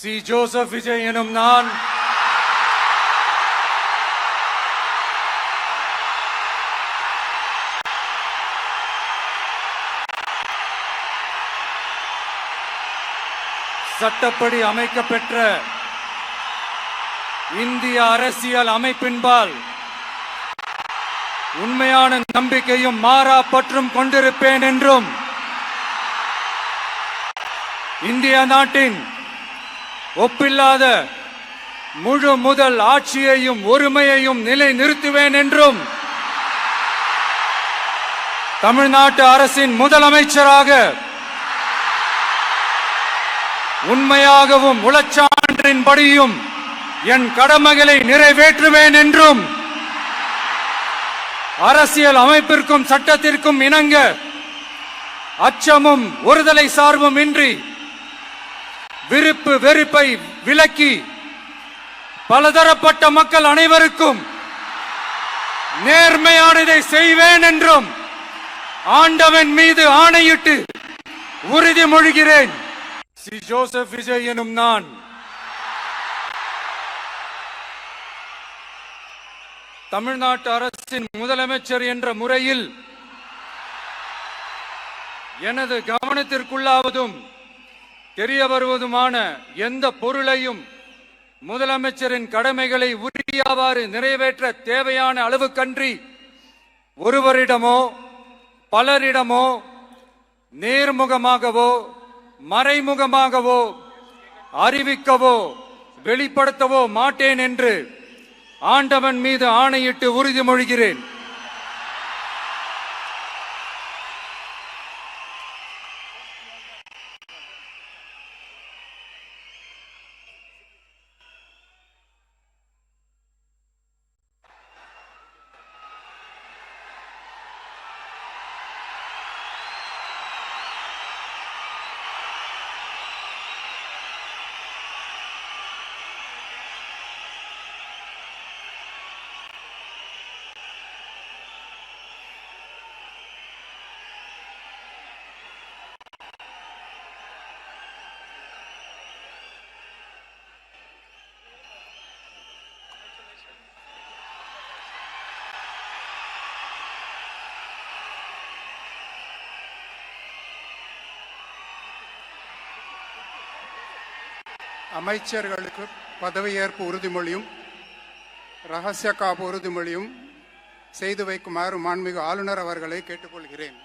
C. Joseph Vijay எனும் நான் சட்டப்படி அமைக்கப்பெற்ற இந்திய அரசியல் அமைப்பின்பால் உண்மையான நம்பிக்கையும் மாறா பற்றும் கொண்டிருப்பேன் என்றும் இந்திய நாட்டின் ஒப்பில்லாத முழு முதல் ஆட்சியையும் ஒருமையையும் நிலைநிறுத்துவேன் என்றும் தமிழ்நாட்டு அரசின் முதலமைச்சராக உண்மையாகவும் உளச்சான்றின்படியும் என் கடமைகளை நிறைவேற்றுவேன் என்றும் அரசியல் அமைப்பிற்கும் சட்டத்திற்கும் இணங்க அச்சமும் ஒருதலை சார்பும் இன்றி விருப்பு வெறுப்பை விலக்கி பலதரப்பட்ட மக்கள் அனைவருக்கும் நேர்மையானதை செய்வேன் என்றும் ஆண்டவன் மீது ஆணையிட்டு உறுதிமொழிகிறேன். சி. ஜோசப் விஜய் எனும் நான் தமிழ்நாட்டு அரசின் முதலமைச்சர் என்ற முறையில் எனது கவனத்திற்குள்ளாவதும் தெரிய வருவதுமான எந்த பொருளையும் முதலமைச்சரின் கடமைகளை உரியவாறு நிறைவேற்ற தேவையான அளவுக்கன்றி ஒருவரிடமோ பலரிடமோ நேர்முகமாகவோ மறைமுகமாகவோ அறிவிக்கவோ வெளிப்படுத்தவோ மாட்டேன் என்று ஆண்டவன் மீது ஆணையிட்டு உறுதிமொழிகிறேன். அமைச்சர்களுக்கு பதவியேற்பு உறுதிமொழியும் ரகசிய காப்பு உறுதிமொழியும் செய்து வைக்குமாறு மாண்புமிகு ஆளுநர் அவர்களை கேட்டுக்கொள்கிறேன்.